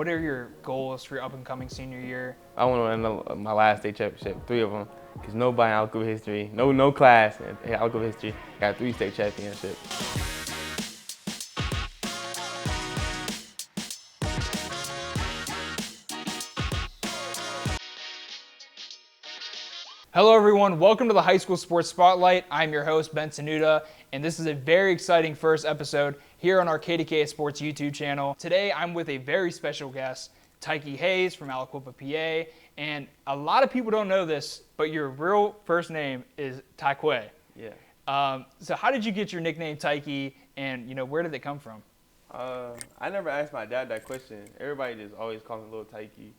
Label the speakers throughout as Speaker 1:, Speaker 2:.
Speaker 1: what are your goals for your up-and-coming senior year?
Speaker 2: I want to win my last state championship, 3 of them, because nobody in Aliquippa history, no class in Aliquippa history got 3 state championships.
Speaker 1: Hello everyone, welcome to the High School Sports Spotlight. I'm your host, Ben Tenuta, and this is a very exciting first episode here on our Tikey Sports YouTube channel. Today I'm with a very special guest, Tiqwai Hayes from Aliquippa, PA, and a lot of people don't know this, but your real first name is Tiqwai.
Speaker 2: Yeah.
Speaker 1: So how did you get your nickname Tikey, and where did it come from?
Speaker 2: I never asked my dad that question. Everybody just always call him Little Tikey.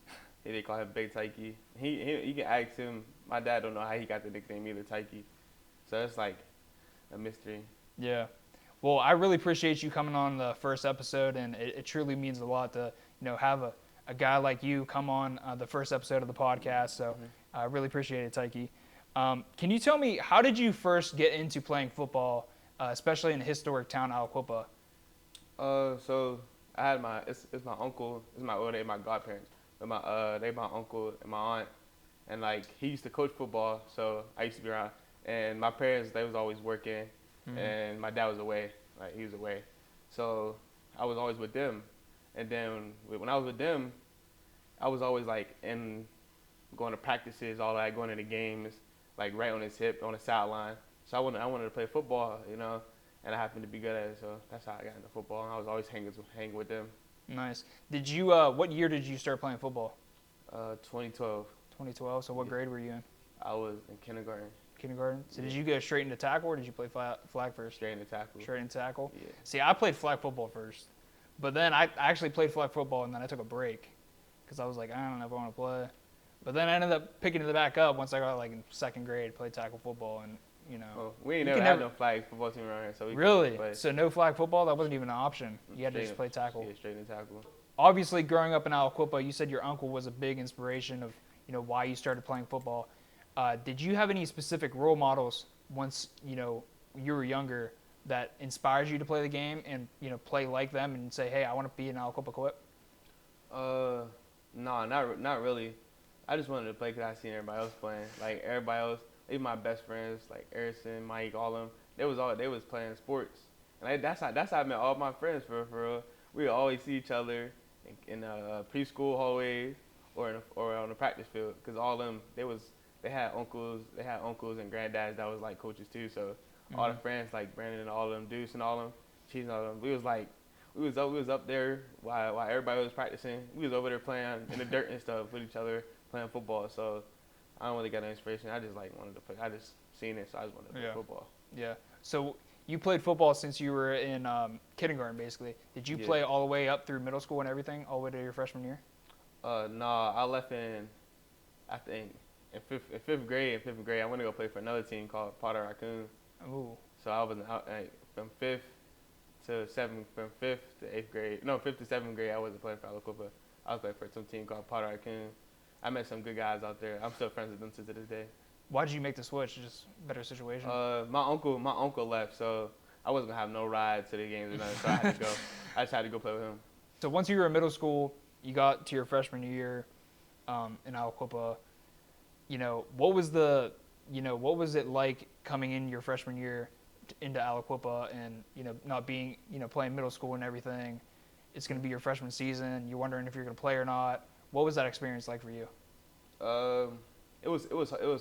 Speaker 2: They call him Big Tikey. You can ask him. My dad don't know how he got the nickname either, Tikey. So it's like a mystery.
Speaker 1: Yeah. Well, I really appreciate you coming on the first episode, and it truly means a lot to have a guy like you come on the first episode of the podcast. So I really appreciate it, Tikey. Can you tell me, how did you first get into playing football, especially in a historic town, Aliquippa?
Speaker 2: So I had it's my uncle, my godparents, but they my uncle and my aunt, and like he used to coach football, so I used to be around. And my parents, they was always working, and my dad was away, like he was away, so I was always with them. And then when I was with them, I was always like going to practices, all that, going to the games, like right on his hip, on the sideline. So I wanted to play football, and I happened to be good at it, so that's how I got into football. And I was always hanging with them.
Speaker 1: Nice. Did you? What year did you start playing football?
Speaker 2: 2012.
Speaker 1: 2012. So what grade were you in?
Speaker 2: I was in kindergarten.
Speaker 1: Kindergarten. So did you go straight into tackle, or did you play flag first?
Speaker 2: Straight into tackle.
Speaker 1: Straight into tackle.
Speaker 2: Yeah.
Speaker 1: See, I played flag football first, but then I actually played flag football, and then I took a break because I was like, I don't know if I want to play. But then I ended up picking it back up once I got like in second grade, played tackle football, and
Speaker 2: Well, we ain't never had no flag football team around here, so we
Speaker 1: really.
Speaker 2: Play.
Speaker 1: So no flag football, that wasn't even an option. You had to just play tackle.
Speaker 2: Yeah, straight into tackle.
Speaker 1: Obviously, growing up in Aliquippa, you said your uncle was a big inspiration of why you started playing football. Did you have any specific role models once you were younger that inspired you to play the game and play like them and say, hey, I want to be an Aliquippa Quip?
Speaker 2: No, not really. I just wanted to play because I seen everybody else playing. Like everybody else, even my best friends, like Harrison, Mike, all them. They was playing sports, and that's how I met all my friends for real. We would always see each other in preschool hallways or on the practice field, because all them they had uncles and granddads that was like coaches too. So all the friends like Brandon and all of them, Deuce and all them, Cheese and all them. We was up there while everybody was practicing. We was over there playing in the dirt and stuff with each other, playing football. So I don't really got no inspiration. I just like wanted to play. I just seen it, so I just wanted to play football.
Speaker 1: Yeah. So you played football since you were in kindergarten, basically. Did you play all the way up through middle school and everything, all the way to your freshman year?
Speaker 2: No, I left in fifth grade. I went to go play for another team called Potter Raccoon.
Speaker 1: Ooh.
Speaker 2: So I was from fifth to 8th grade. No, 5th to 7th grade, I wasn't playing for Aliquippa. I was playing for some team called Potter Raccoon. I met some good guys out there. I'm still friends with them to this day.
Speaker 1: Why did you make the switch? Just better situation?
Speaker 2: My uncle left, so I wasn't gonna have no ride to the games or nothing. So I had to go. I just had to go play with him.
Speaker 1: So once you were in middle school, you got to your freshman year in Aliquippa. What was it like coming in your freshman year into Aliquippa and not being playing middle school and everything? It's gonna be your freshman season. You're wondering if you're gonna play or not. What was that experience like for you?
Speaker 2: It was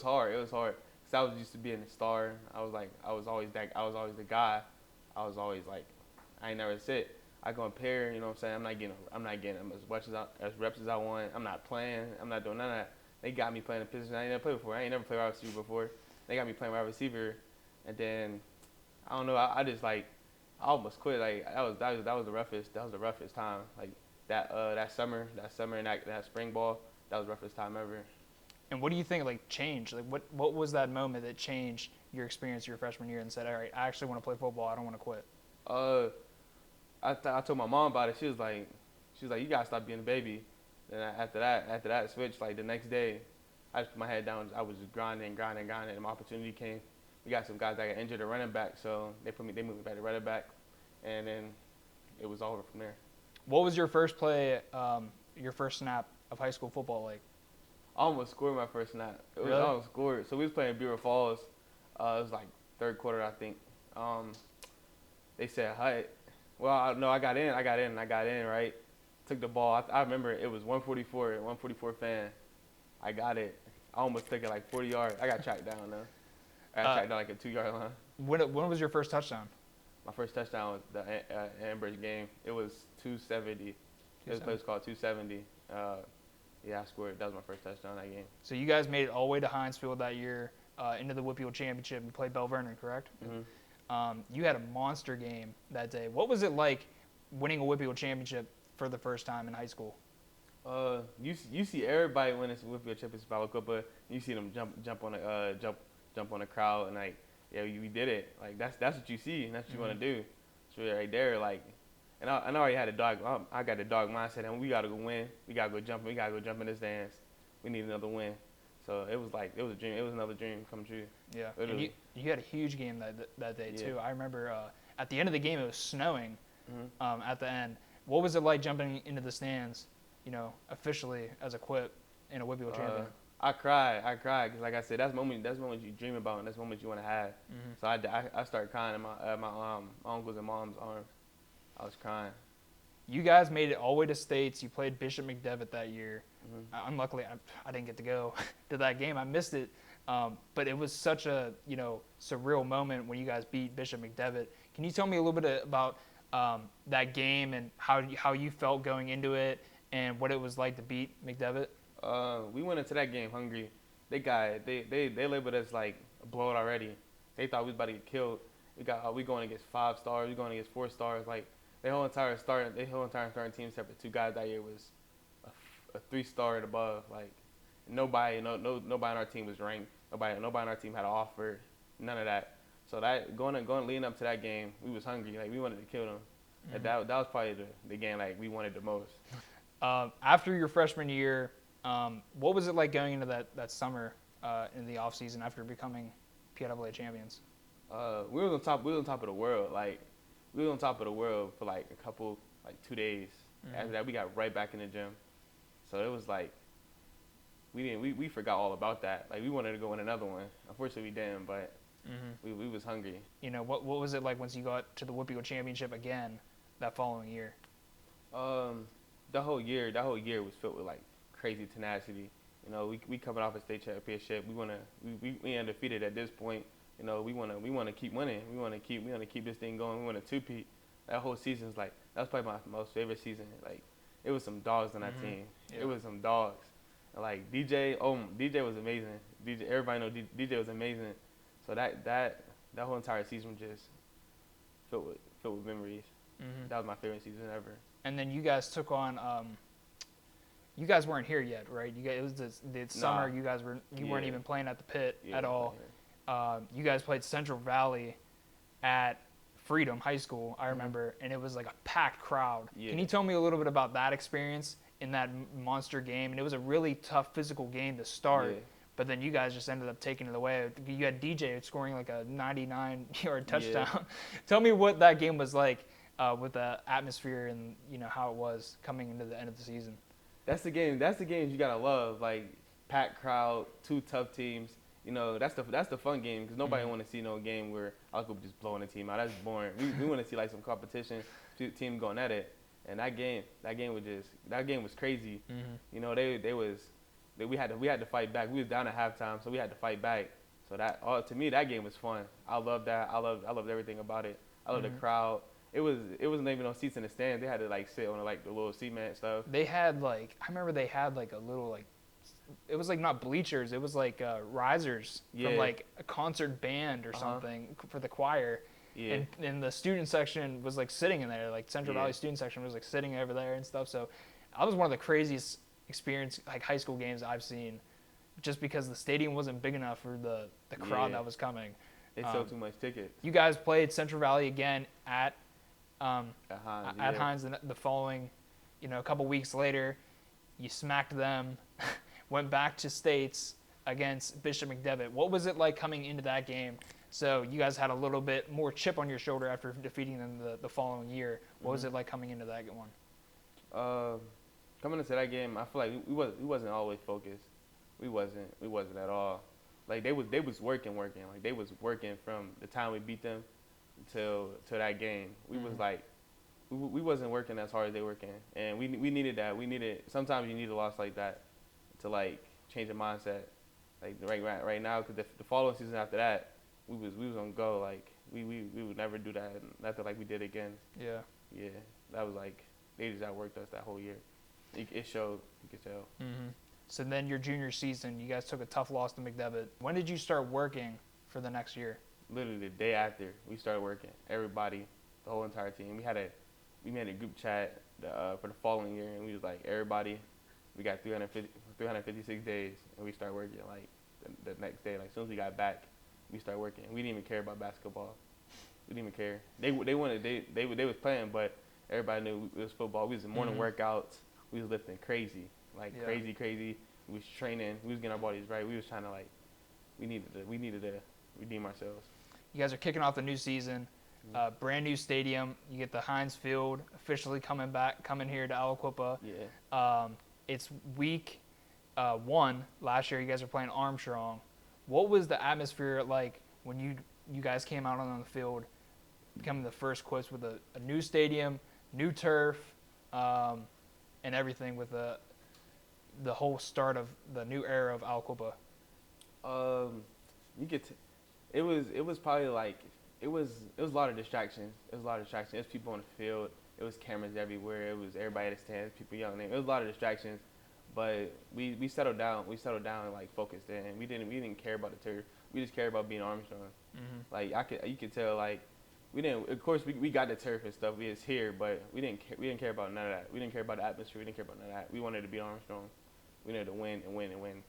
Speaker 2: hard. It was hard because I was used to being a star. I was always the guy. I was always like, I ain't never sit. I compare, you know what I'm saying? I'm not getting as reps as I want. I'm not playing. I'm not doing none of that. They got me playing a position I ain't never played before. I ain't never played wide receiver before. They got me playing wide receiver, and then I don't know. I just like I almost quit. Like that was the roughest time. Like that summer and that spring ball, that was the roughest time ever.
Speaker 1: And what do you think changed? Like what was that moment that changed your experience your freshman year and said, all right, I actually want to play football. I don't want to quit.
Speaker 2: I told my mom about it. She was like, you gotta stop being a baby. Then after that switch, like the next day, I just put my head down. I was just grinding, and my opportunity came. We got some guys that got injured at running back, so they moved me back to running back, and then it was over from there.
Speaker 1: What was your first play your first snap of high school football like?
Speaker 2: I almost scored my first snap. I
Speaker 1: Really?
Speaker 2: almost scored. So we was playing Bureau Falls. It was like third quarter, I think. They said, "Hi." Well, no, I got in, right? Took the ball. I remember it was 144 fan. I got it. I almost took it like 40 yards. I got tracked down, though. I got tracked down like a 2-yard line.
Speaker 1: When was your first touchdown?
Speaker 2: My first touchdown was the Ambridge game. It was 270. There's a place called 270. Yeah, I scored. That was my first touchdown that game.
Speaker 1: So you guys made it all the way to Heinz Field that year, into the Whitfield Championship. You played Bell Vernon, correct?
Speaker 2: Mm-hmm.
Speaker 1: You had a monster game that day. What was it like winning a Whitfield Championship for the first time in high school?
Speaker 2: You see everybody when it's Whitfield Championship Aliquippa. You see them jump on the crowd, and like, yeah, we did it. Like that's what you see, and that's what you want to do. It's really right there, like. And I already had a dog. I got a dog mindset, and we gotta go win. We gotta go jump. We gotta go jump in this dance. We need another win. So it was a dream. It was another dream come true.
Speaker 1: Yeah, and you had a huge game that day too. I remember at the end of the game it was snowing. At the end, what was it like jumping into the stands? Officially as a quip in a Whitfield champion.
Speaker 2: I cried because, like I said, that's moments you dream about, and that's moments you want to have. So I started crying in my uncles and mom's arms. I was crying.
Speaker 1: You guys made it all the way to states. You played Bishop McDevitt that year. Unluckily, I didn't get to go to that game. I missed it. But it was such a surreal moment when you guys beat Bishop McDevitt. Can you tell me a little bit about that game and how you felt going into it and what it was like to beat McDevitt?
Speaker 2: We went into that game hungry. They labeled us like a blowout already. They thought we was about to get killed. We going against 5 stars. We going against 4 stars. Like their whole entire starting team, except for 2 guys that year, was a 3-star and above. Like nobody on our team was ranked. Nobody on our team had an offer. None of that. So that leading up to that game, we was hungry. Like we wanted to kill them. And that was probably the game like we wanted the most.
Speaker 1: After your freshman year, what was it like going into that summer in the off season after becoming PIAA champions?
Speaker 2: We was on top of the world. Like we was on top of the world for like 2 days. After that, we got right back in the gym. So it was like we forgot all about that. Like we wanted to go win another one. Unfortunately, we didn't. But we was hungry.
Speaker 1: What was it like once you got to the Whitfield Championship again that following year?
Speaker 2: The whole year was filled with like crazy tenacity. We coming off a state championship. We undefeated at this point. We want to keep winning. We want to keep this thing going. We want to two-peat. That whole season's like that's probably my most favorite season. Like it was some dogs on that team. Yeah. It was some dogs. And like DJ was amazing. Everybody know DJ was amazing. So that whole entire season was just filled with memories. That was my favorite season ever. And
Speaker 1: then you guys took on. You guys weren't here yet, right? It was the summer. You guys weren't even playing at the pit at all. You guys played Central Valley at Freedom High School, I remember, and it was like a packed crowd. Yeah. Can you tell me a little bit about that experience in that monster game? And it was a really tough physical game to start, but then you guys just ended up taking it away. You had DJ scoring like a 99-yard touchdown. Yeah. Tell me what that game was like with the atmosphere and how it was coming into the end of the season.
Speaker 2: That's the games you gotta love, like packed crowd, 2 tough teams. That's the fun game because nobody want to see no game where Aliquippa just blowing the team out. That's boring. We want to see like some competition, team going at it. And that game was crazy. We had to fight back. We was down at halftime, so we had to fight back. So to me that game was fun. I loved that. I loved everything about it. I loved the crowd. It wasn't even no seats in the stands. They had to like sit on the little cement stuff.
Speaker 1: They had I remember they had like a little it was like not bleachers. It was like risers from like a concert band or something for the choir. Yeah. And the student section was like sitting in there. Like Central Valley student section was like sitting over there and stuff. So that was one of the craziest high school games I've seen, just because the stadium wasn't big enough for the crowd that was coming.
Speaker 2: They sold too much tickets.
Speaker 1: You guys played Central Valley again at Heinz the following, a couple weeks later. You smacked them. Went back to states against Bishop McDevitt. What was it like coming into that game? So you guys had a little bit more chip on your shoulder after defeating them the following year. What was it like coming into that one?
Speaker 2: coming into that game, I feel like we wasn't always focused. We wasn't at all. Like they was working. Like they was working from the time we beat them till that game. We was like we wasn't working as hard as they working, and we needed that. We needed sometimes you need a loss like that to like change the mindset. Like right now, because the following season after that, we was on go. Like we would never do that. Nothing like we did again.
Speaker 1: Yeah.
Speaker 2: Yeah, that was like they just outworked us that whole year. It showed. You could tell.
Speaker 1: Mm-hmm. So then your junior season, you guys took a tough loss to McDevitt. When did you start working for the next year?
Speaker 2: Literally the day after we started working, everybody, the whole entire team. We made a group chat for the following year, and we was like everybody. We got 356 days, and we started working like the next day. Like as soon as we got back, we started working. We didn't even care about basketball. We didn't even care. They was playing, but everybody knew it was football. We was in morning workouts. We was lifting crazy, like crazy. We was training. We was getting our bodies right. We was trying to like, we needed to redeem ourselves.
Speaker 1: You guys are kicking off the new season, brand new stadium. You get the Heinz Field officially coming here to Aliquippa.
Speaker 2: Yeah.
Speaker 1: It's week 1. Last year, you guys were playing Armstrong. What was the atmosphere like when you guys came out on the field, becoming the first Quips with a new stadium, new turf, and everything with the whole start of the new era of Aliquippa?
Speaker 2: It was probably like it was a lot of distractions. It was people on the field. It was cameras everywhere. It was everybody at the stands, people yelling. It was a lot of distractions, but we settled down. We settled down and like focused in. We didn't care about the turf. We just cared about being Armstrong.
Speaker 1: Mm-hmm.
Speaker 2: Like you could tell like we didn't. Of course we got the turf and stuff. We was here, but we didn't care about none of that. We didn't care about the atmosphere. We didn't care about none of that. We wanted to be Armstrong. We wanted to win and win and win.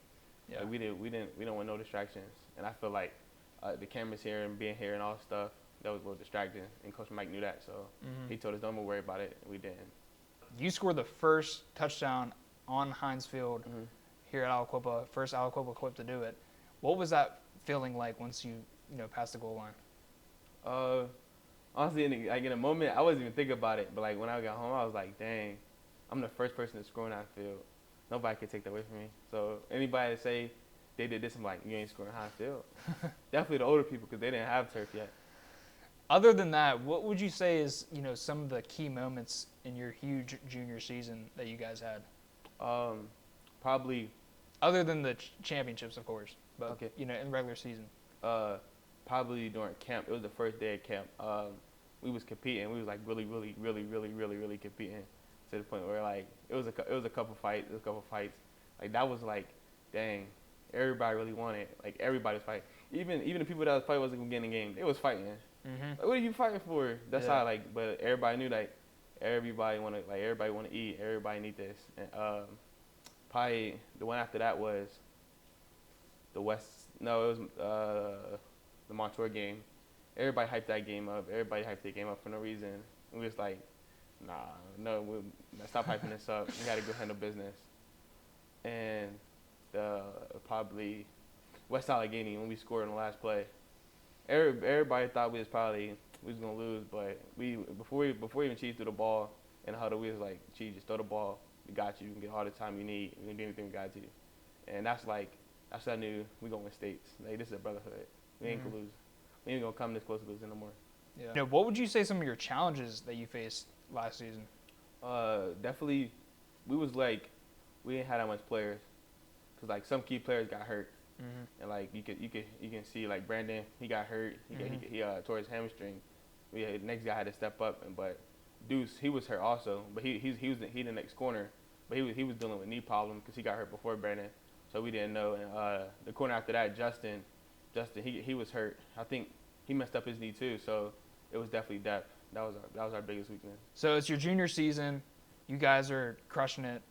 Speaker 1: Yeah.
Speaker 2: Like we don't want no distractions. And I feel like the cameras here and being here and all stuff, that was a little distracting. And Coach Mike knew that, so he told us don't worry about it, and we didn't.
Speaker 1: You scored the first touchdown on Heinz Field here at Aliquippa, first Aliquippa Quip to do it. What was that feeling like once you passed the goal line?
Speaker 2: Honestly, in a moment, I wasn't even thinking about it. But like when I got home, I was like, dang, I'm the first person to score on that field. Nobody could take that away from me. So anybody that say they did this, I'm like, you ain't scoring Heinz Field. Definitely the older people because they didn't have turf yet.
Speaker 1: Other than that, what would you say is some of the key moments in your huge junior season that you guys had?
Speaker 2: Probably.
Speaker 1: Other than the championships, of course, but
Speaker 2: okay.
Speaker 1: In regular season.
Speaker 2: Probably during camp. It was the first day of camp. We was competing. We was like really competing to the point where like it was a couple fights. Like that was like, dang, everybody really wanted. Like everybody was fighting. Even the people that was fighting wasn't gonna get in the game. They was fighting. Like, what are you fighting for? That's how but everybody knew like everybody want to eat. Everybody need this. And probably the one after that was the West. No, it was the Montour game. Everybody hyped that game up. For no reason. And we was like, stop hyping this up. We got to go handle business. And probably West Allegheny when we scored on the last play. Everybody thought we was gonna lose, but before we even cheated through the ball in the huddle, we was like, "Cheat, just throw the ball. We got you. You can get all the time you need. We can do anything we got to." And that's when I knew we gonna win states. Like this is a brotherhood. We ain't gonna lose. We ain't gonna come this close to losing no more.
Speaker 1: Yeah. What would you say some of your challenges that you faced last season?
Speaker 2: Definitely, we didn't have that much players, cause like some key players got hurt, and like you can see like Brandon, he got hurt. He tore his hamstring. The next guy had to step up, but Deuce, he was hurt also, but he was the next corner, but he was dealing with knee problems because he got hurt before Brandon, so we didn't know. And the corner after that, Justin, he was hurt. I think he messed up his knee too, so it was definitely depth. That was our biggest weakness.
Speaker 1: So it's your junior season. You guys are crushing it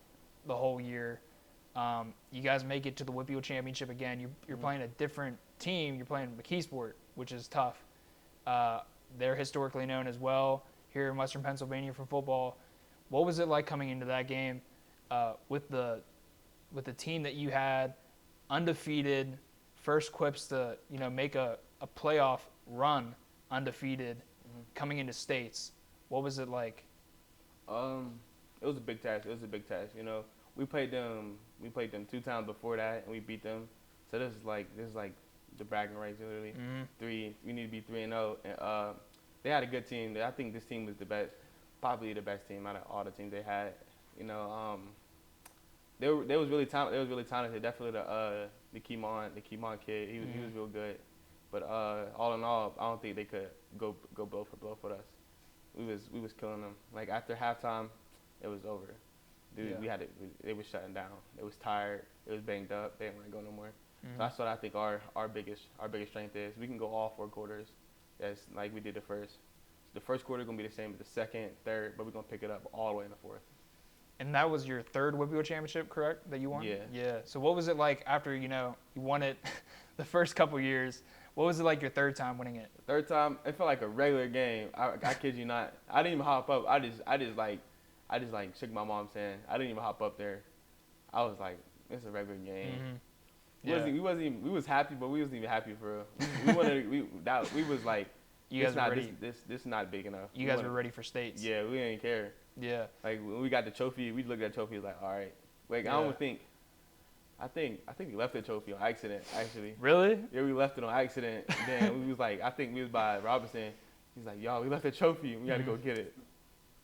Speaker 1: the whole year. You guys make it to the WPIAL championship again. You're playing a different team. You're playing McKeesport, which is tough. They're historically known as well here in Western Pennsylvania for football. What was it like coming into that game with the team that you had, undefeated, first Quips to make a playoff run undefeated, coming into states? What was it like?
Speaker 2: It it was a big task. It was a big task. You know, we played them 2 times before that, and we beat them. So this is like the bragging rights literally. We need to be 3-0, and they had a good team. I think this team was the best, probably the best team out of all the teams they had. You know, they was really talented. They was really talented. Definitely the Keymon kid. He was real good. But all in all, I don't think they could go blow for blow with us. We was killing them. Like after halftime, it was over. Dude, they was shutting down. It was tired. It was banged up. They didn't want to go no more. So that's what I think our biggest strength is. We can go all 4 quarters, as like we did the first. The first quarter gonna be the same as the second, third, but we're gonna pick it up all the way in the fourth.
Speaker 1: And that was your 3rd WPO championship, correct? That you won?
Speaker 2: Yeah.
Speaker 1: Yeah. So what was it like after you won it the first couple years? What was it like your 3rd time winning it?
Speaker 2: The 3rd time, it felt like a regular game. I kid you not. I didn't even hop up. I just shook my mom's hand. I didn't even hop up there. I was like, it's a regular game. We was happy, but we wasn't even happy for real. We was like,
Speaker 1: you guys were ready.
Speaker 2: This is not big enough.
Speaker 1: You guys were ready for states.
Speaker 2: Yeah, we didn't care.
Speaker 1: Yeah.
Speaker 2: Like when we got the trophy, we looked at the trophy like, all right. Like I think we left the trophy on accident, actually.
Speaker 1: Really?
Speaker 2: Yeah, we left it on accident. Then we was like, I think we was by Robinson. He's like, y'all, we left the trophy. We got to go get it.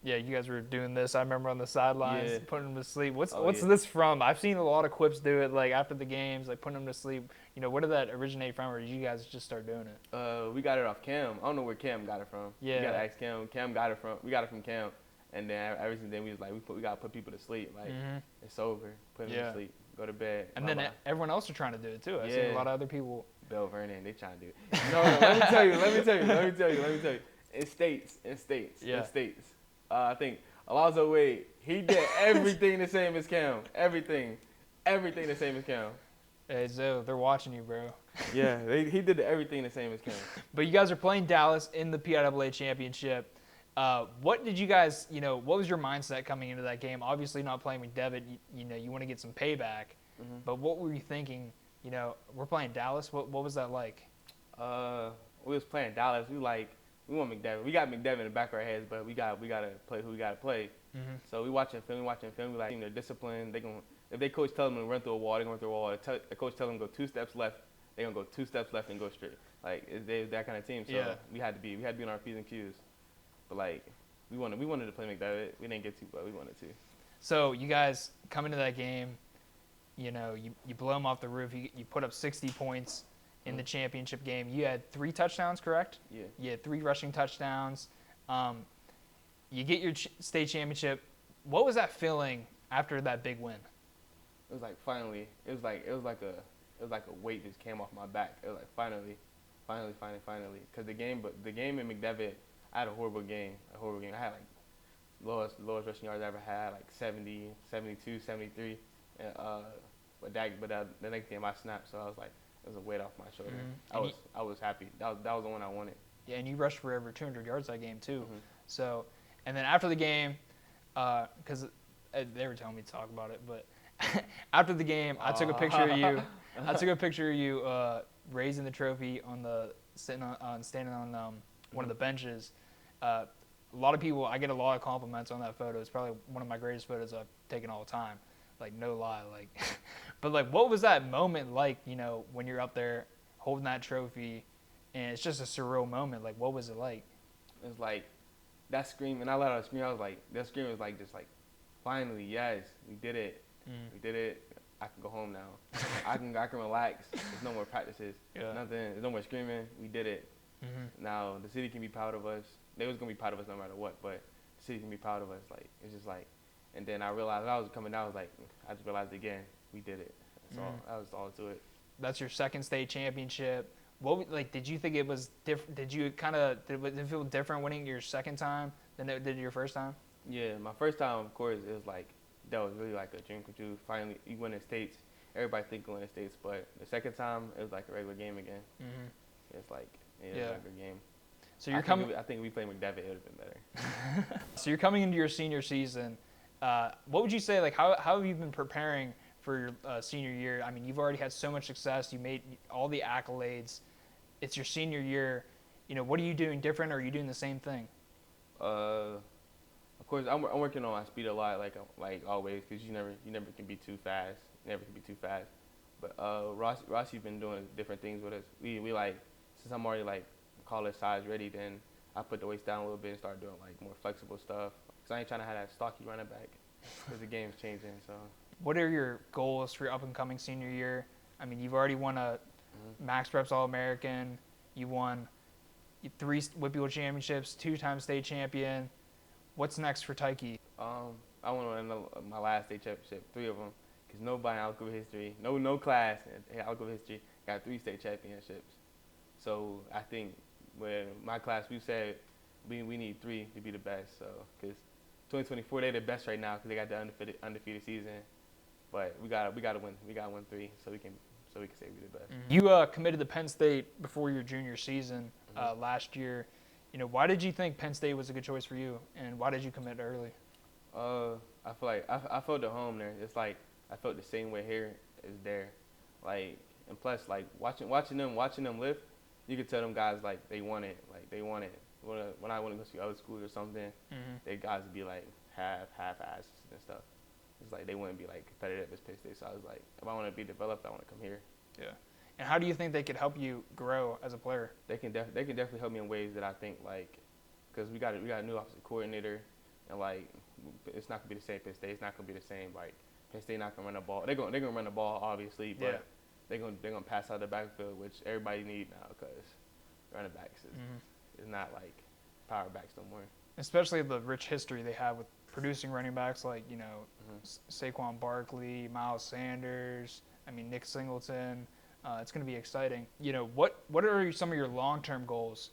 Speaker 1: Yeah, you guys were doing this. I remember on the sidelines, putting them to sleep. What's
Speaker 2: yeah.
Speaker 1: this from? I've seen a lot of clips do it, like after the games, like putting them to sleep. Where did that originate from, or did you guys just start doing it?
Speaker 2: We got it off Cam. I don't know where Cam got it from.
Speaker 1: Yeah.
Speaker 2: We got to ask Cam. Cam got it from. We got it from Cam. And then ever since then, we was like, we got to put people to sleep. Like, it's over. Put them to sleep. Go to bed.
Speaker 1: And then everyone else are trying to do it, too. I've seen a lot of other people.
Speaker 2: Bill Vernon, they trying to do it. No, let me tell you. In states. I think Alonzo Wade, he did everything the same as Cam. Everything the same as Cam.
Speaker 1: Hey, Zoe, they're watching you, bro.
Speaker 2: Yeah, he did everything the same as Cam.
Speaker 1: But you guys are playing Dallas in the PIAA championship. What did you guys, what was your mindset coming into that game? Obviously not playing McDevitt, you want to get some payback. But what were you thinking? We're playing Dallas. What was that like?
Speaker 2: We was playing Dallas. We want McDevitt. We got McDevitt in the back of our heads, but we got to play who we got to play. So we watching film. We like they're disciplined. If they coach tell them to run through a wall, they're going through a wall. The coach tell them to go 2 steps left, they're gonna go 2 steps left and go straight. Like they're that kind of team. So we had to be on our P's and Q's. But like we wanted to play McDevitt. We didn't get to, but we wanted to.
Speaker 1: So you guys come into that game, you blow them off the roof. You put up 60 points in the championship game. You had 3 touchdowns, correct?
Speaker 2: Yeah.
Speaker 1: You had 3 rushing touchdowns. You get your state championship. What was that feeling after that big win?
Speaker 2: It was like finally. It was like a weight just came off my back. It was like finally. Because the game in McDevitt, I had a horrible game. I had like lowest rushing yards I ever had, like 70, 72, 73. And, but the next game I snapped, so I was like, it was a weight off my shoulder. I was happy. That was the one I wanted.
Speaker 1: Yeah, and you rushed for over 200 yards that game too. So, and then after the game, because they were telling me to talk about it, but after the game, I took a picture of you. I took a picture of you raising the trophy standing on one of the benches. A lot of people, I get a lot of compliments on that photo. It's probably one of my greatest photos I've taken all the time. Like, no lie. Like, but like, what was that moment like? When you're up there holding that trophy, and it's just a surreal moment. Like, what was it like?
Speaker 2: It was like that scream, and I let out a scream. I was like, that scream was like just like, finally, yes, we did it. We did it. I can go home now. I can relax. There's no more practices. Nothing. There's no more screaming. We did it. Now the city can be proud of us. They was gonna be proud of us no matter what, but the city can be proud of us. Like it's just like, and then I realized I was coming down. I was like, I just realized again, we did it. That's all. That was all to it.
Speaker 1: That's your second state championship. What did you think it was different? Did it feel different winning your second time than it did your first time?
Speaker 2: Yeah, my first time, of course, it was like that was really like a dream come true. Finally, you win the states. Everybody think you win the states, but the second time it was like a regular game again. It's like a regular game.
Speaker 1: So you're coming.
Speaker 2: I think if we played McDevitt, it would have been better.
Speaker 1: So you're coming into your senior season. What would you say? Like, how have you been preparing for your senior year? I mean, you've already had so much success. You made all the accolades. It's your senior year. What are you doing different, or are you doing the same thing?
Speaker 2: Of course, I'm working on my speed a lot, like always, because you never can be too fast. You never can be too fast. But Rossi's been doing different things with us. We like since I'm already like college size ready, then I put the weights down a little bit and start doing like more flexible stuff. Cause I ain't trying to have that stocky running back, cause the game's changing. So.
Speaker 1: What are your goals for your up and coming senior year? I mean, you've already won a Max Preps All-American. You won 3 Whitfield championships, 2-time state champion. What's next for Tikey?
Speaker 2: I want to win my last state championship, 3 of them, because nobody in Aliquippa history, no class in Aliquippa history got 3 state championships. So I think when my class, we said we need 3 to be the best. So because 2024 they're the best right now because they got the undefeated season, but we gotta win. We gotta win 3 so we can say we're the best.
Speaker 1: You committed to Penn State before your junior season last year. Why did you think Penn State was a good choice for you, and why did you commit early?
Speaker 2: I feel like I felt at home there. It's like I felt the same way here as there, like, and plus like watching them lift, you could tell them guys like they want it. When I want to go to other schools or something, they guys would be like half-assed and stuff. It's like they wouldn't be like competitive as Penn State. So I was like, if I want to be developed, I want to come here.
Speaker 1: Yeah. And how do you think they could help you grow as a player?
Speaker 2: They can definitely help me in ways that I think like, because we got a new offensive coordinator, and like it's not gonna be the same Penn State. It's not gonna be the same. Like Penn State not gonna run the ball. They're gonna run the ball obviously, but they're gonna pass out the backfield, which everybody need now because running backs is not like power backs no more.
Speaker 1: Especially the rich history they have with producing running backs like Saquon Barkley, Miles Sanders. I mean Nick Singleton. It's going to be exciting. What are some of your long-term goals,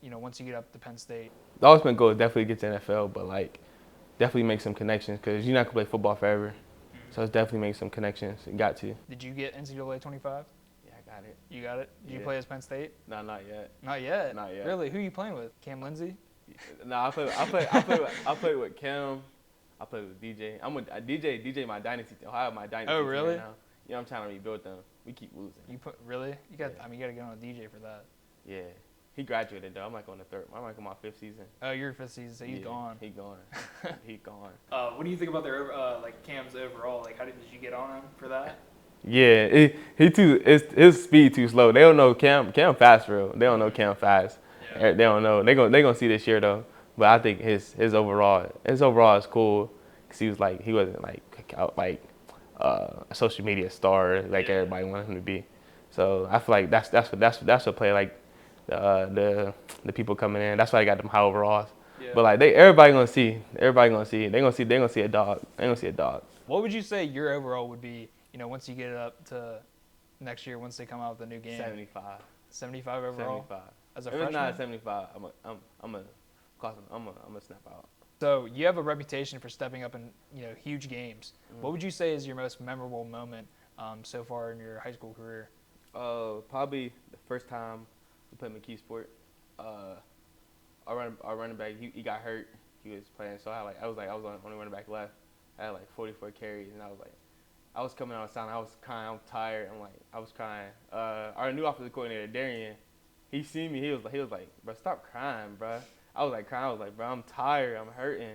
Speaker 1: once you get up to Penn State?
Speaker 2: The ultimate goal is definitely get to NFL, but, like, definitely make some connections because you're not going to play football forever. So it's definitely make some connections. You got to.
Speaker 1: Did you get NCAA 25?
Speaker 2: Yeah, I got it.
Speaker 1: You got it? Did you play as Penn State?
Speaker 2: No, not yet.
Speaker 1: Not yet?
Speaker 2: Not yet.
Speaker 1: Really? Who are you playing with? Cam Lindsey?
Speaker 2: No, I play with Cam. I play with DJ. I'm with DJ my dynasty team. I have my dynasty
Speaker 1: team right
Speaker 2: now. I'm trying to rebuild them. We keep losing.
Speaker 1: Really? You got to get on a DJ for that.
Speaker 2: Yeah. He graduated though. I'm like on the 3rd. I'm like on my 5th season.
Speaker 1: Oh, you're 5th season, so he's gone.
Speaker 2: He gone. He gone.
Speaker 1: What do you think about their Cam's overall? Like, how did you get on him for that?
Speaker 2: Yeah, his speed too slow. They don't know Cam fast for real. They don't know Cam fast. Yeah. They don't know. They gonna see this year though. But I think his overall is cool because he wasn't like a social media star like everybody wanted him to be. So I feel like that's what play like the people coming in. That's why I got them high overalls. Yeah. But like everybody gonna see. They gonna see a dog. They gonna see a dog.
Speaker 1: What would you say your overall would be? Once you get it up to next year, once they come out with a new game.
Speaker 2: 75.
Speaker 1: 75 overall.
Speaker 2: 75.
Speaker 1: As a
Speaker 2: if
Speaker 1: freshman.
Speaker 2: It's not 75. I'm a snap out.
Speaker 1: So you have a reputation for stepping up in huge games. What would you say is your most memorable moment so far in your high school career?
Speaker 2: Probably the first time we played McKeesport. Our running back he got hurt. He was playing, so I was the only running back left. I had like 44 carries, and I was coming out of sound. I was crying. I'm tired. I was crying. Our new offensive coordinator Darian, he seen me. He was like, bro, stop crying, bro. I was like crying. I was like, bro, I'm tired. I'm hurting.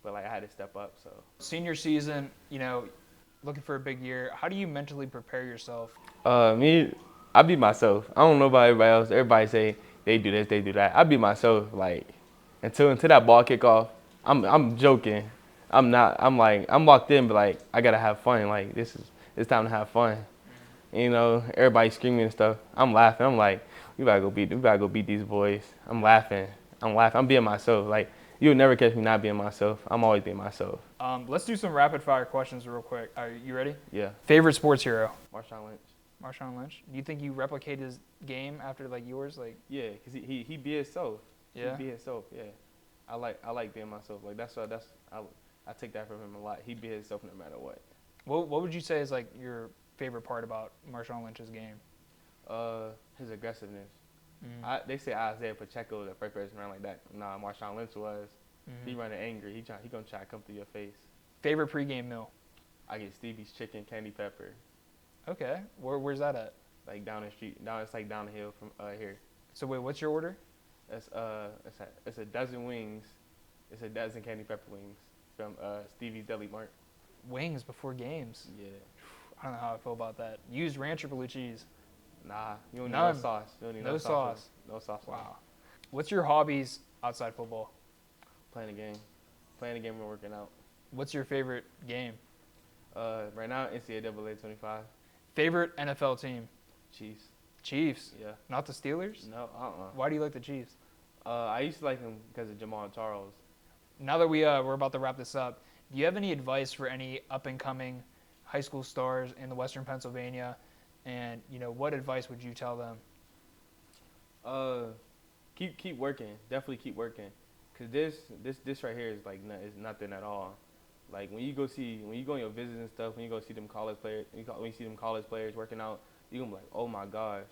Speaker 2: But like I had to step up. So
Speaker 1: senior season, looking for a big year. How do you mentally prepare yourself?
Speaker 2: Me, I be myself. I don't know about everybody else. Everybody say they do this, they do that. I be myself. Like until that ball kick off, I'm joking. I'm not. I'm locked in, but like I gotta have fun. Like it's time to have fun. Everybody screaming and stuff. I'm laughing. I'm like, we gotta go beat these boys. I'm laughing. I'm being myself. Like you'll never catch me not being myself. I'm always being myself.
Speaker 1: Let's do some rapid fire questions real quick. Are you ready?
Speaker 2: Yeah.
Speaker 1: Favorite sports hero?
Speaker 2: Marshawn Lynch.
Speaker 1: Marshawn Lynch. Do you think you replicate his game after like yours? Like.
Speaker 2: Yeah, cause he be himself.
Speaker 1: Yeah.
Speaker 2: He be himself. Yeah. I like being myself. Like I take that from him a lot. He be himself no matter what.
Speaker 1: What would you say is like your favorite part about Marshawn Lynch's game?
Speaker 2: His aggressiveness. They say Isaiah Pacheco the first person around like that. Nah, Marshawn Lynch was. He running angry. He gonna try to come through your face.
Speaker 1: Favorite pregame meal?
Speaker 2: I get Stevie's chicken, candy pepper.
Speaker 1: Okay. Where's that at?
Speaker 2: Like down the street. It's like down the hill from here.
Speaker 1: So wait, what's your order?
Speaker 2: It's a dozen wings. It's a dozen candy pepper wings from Stevie's Deli Mart.
Speaker 1: Wings before games.
Speaker 2: Yeah.
Speaker 1: I don't know how I feel about that. Used ranch or blue cheese?
Speaker 2: Nah, you don't need
Speaker 1: None.
Speaker 2: no sauce. You don't need
Speaker 1: No
Speaker 2: no
Speaker 1: sauce.
Speaker 2: No sauce.
Speaker 1: Wow. What's your hobbies outside football?
Speaker 2: Playing a game. Playing a game and working out.
Speaker 1: What's your favorite game?
Speaker 2: Right now, NCAA 25.
Speaker 1: Favorite NFL team?
Speaker 2: Chiefs.
Speaker 1: Chiefs.
Speaker 2: Yeah.
Speaker 1: Not the Steelers?
Speaker 2: No,
Speaker 1: Why do you like the Chiefs?
Speaker 2: I used to like them because of Jamal Charles.
Speaker 1: Now that we're about to wrap this up, do you have any advice for any up-and-coming high school stars in the Western Pennsylvania? And, what advice would you tell them?
Speaker 2: Keep working. Definitely keep working. Cause this right here is like is nothing at all. Like when you go on your visits and stuff, when you go see them college players, when you see them college players working out, you gonna be like, oh my gosh.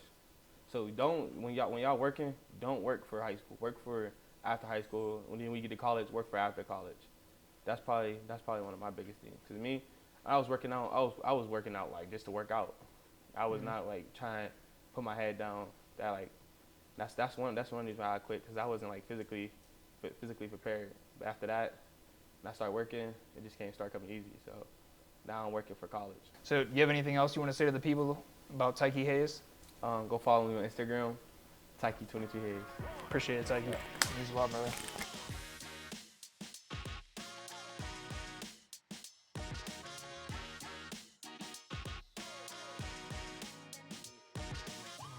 Speaker 2: So when y'all working, don't work for high school. Work for after high school. When you get to college, work for after college. That's probably one of my biggest things. Cause me, I was working out. I was working out like just to work out. I was not like trying to put my head down. That's one reason why I quit, because I wasn't like physically prepared. But after that, when I started working, it just start coming easy. So now I'm working for college.
Speaker 1: So do you have anything else you want to say to the people about Tikey Hayes?
Speaker 2: Go follow me on Instagram, Tikey22 Hayes.
Speaker 1: Appreciate it, Tikey. Means a lot, brother.